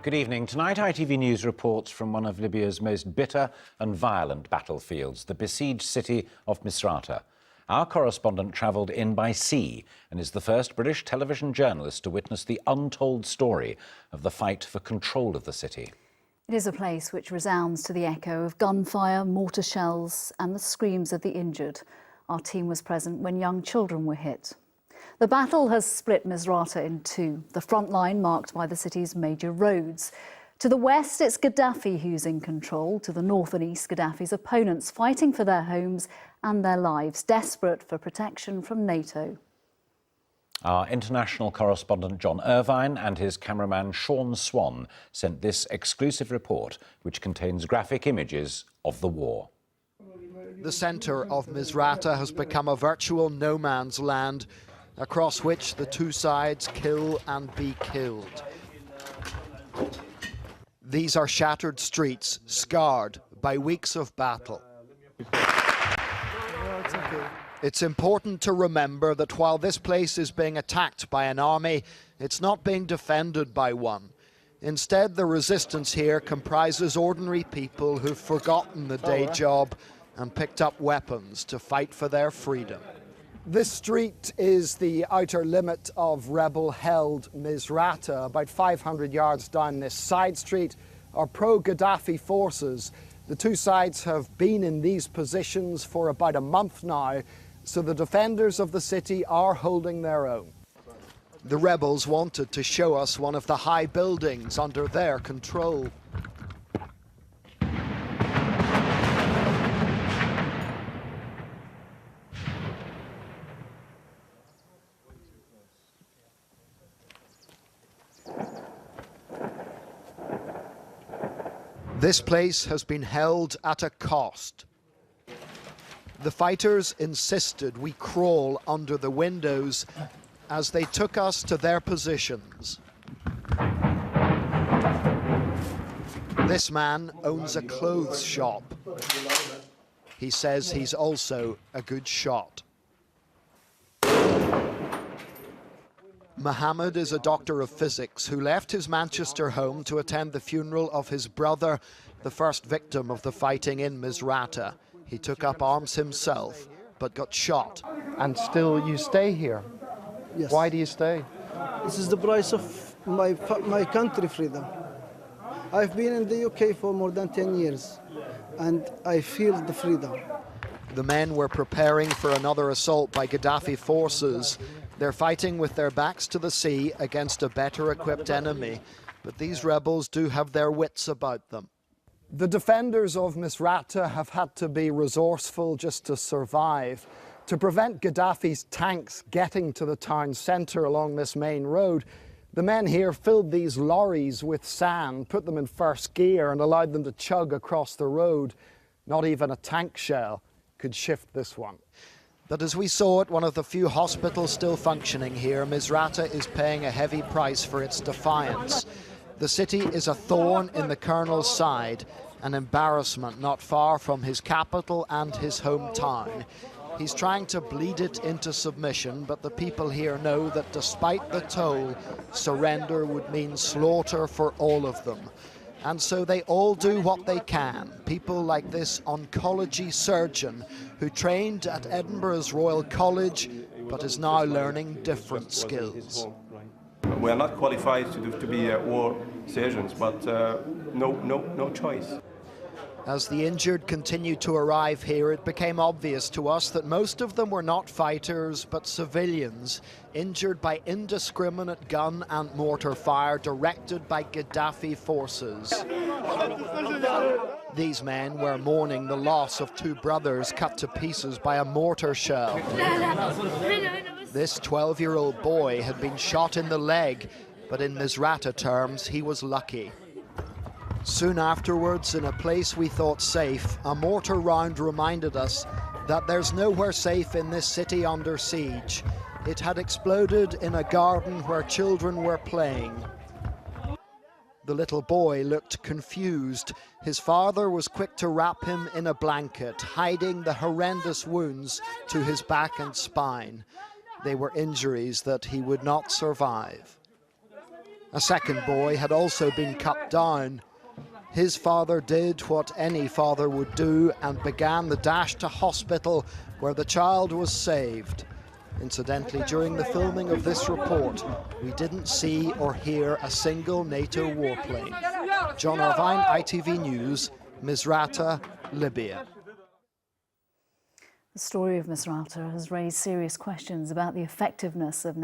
Good evening. Tonight, ITV News reports from one of Libya's most bitter and violent battlefields, the besieged city of Misrata. Our correspondent travelled in by sea and is the first British television journalist to witness the untold story of the fight for control of the city. It is a place which resounds to the echo of gunfire, mortar shells and the screams of the injured. Our team was present when young children were hit. The battle has split Misrata in two, the front line marked by the city's major roads. To the west, it's Gaddafi who's in control. To the north and east, Gaddafi's opponents fighting for their homes and their lives, desperate for protection from NATO. Our international correspondent John Irvine and his cameraman Sean Swan sent this exclusive report, which contains graphic images of the war. The centre of Misrata has become a virtual no man's land, across which the two sides kill and be killed. These are shattered streets, scarred by weeks of battle. It's important to remember that while this place is being attacked by an army, it's not being defended by one. Instead, the resistance here comprises ordinary people who've forgotten the day job and picked up weapons to fight for their freedom. This street is the outer limit of rebel-held Misrata. About 500 yards down this side street are pro-Gaddafi forces. The two sides have been in these positions for about a month now, so the defenders of the city are holding their own. The rebels wanted to show us one of the high buildings under their control. This place has been held at a cost. The fighters insisted we crawl under the windows as they took us to their positions. This man owns a clothes shop. He says he's also a good shot. Mohammed is a doctor of physics who left his Manchester home to attend the funeral of his brother, the first victim of the fighting in Misrata. He took up arms himself, but got shot. And still you stay here? Yes. Why do you stay? This is the price of my country freedom. I've been in the UK for more than 10 years, and I feel the freedom. The men were preparing for another assault by Gaddafi forces. They're fighting with their backs to the sea against a better equipped enemy, but these rebels do have their wits about them. The defenders of Misrata have had to be resourceful just to survive. To prevent Gaddafi's tanks getting to the town centre along this main road, the men here filled these lorries with sand, put them in first gear and allowed them to chug across the road. Not even a tank shell could shift this one. But as we saw at one of the few hospitals still functioning here, Misrata is paying a heavy price for its defiance. The city is a thorn in the colonel's side, an embarrassment not far from his capital and his hometown. He's trying to bleed it into submission, but the people here know that despite the toll, surrender would mean slaughter for all of them. And so they all do what they can. People like this oncology surgeon who trained at Edinburgh's Royal College but is now learning different skills. We are not qualified to be war surgeons, but no choice. As the injured continued to arrive here, it became obvious to us that most of them were not fighters, but civilians, injured by indiscriminate gun and mortar fire directed by Gaddafi forces. These men were mourning the loss of two brothers cut to pieces by a mortar shell. This 12-year-old boy had been shot in the leg, but in Misrata terms, he was lucky. Soon afterwards, in a place we thought safe, a mortar round reminded us that there's nowhere safe in this city under siege. It had exploded in a garden where children were playing. The little boy looked confused. His father was quick to wrap him in a blanket, hiding the horrendous wounds to his back and spine. They were injuries that he would not survive. A second boy had also been cut down. His father did what any father would do and began the dash to hospital, where the child was saved. Incidentally, during the filming of this report, we didn't see or hear a single NATO warplane. John Irvine, ITV News, Mizrata, Libya. The story of Mizrata has raised serious questions about the effectiveness of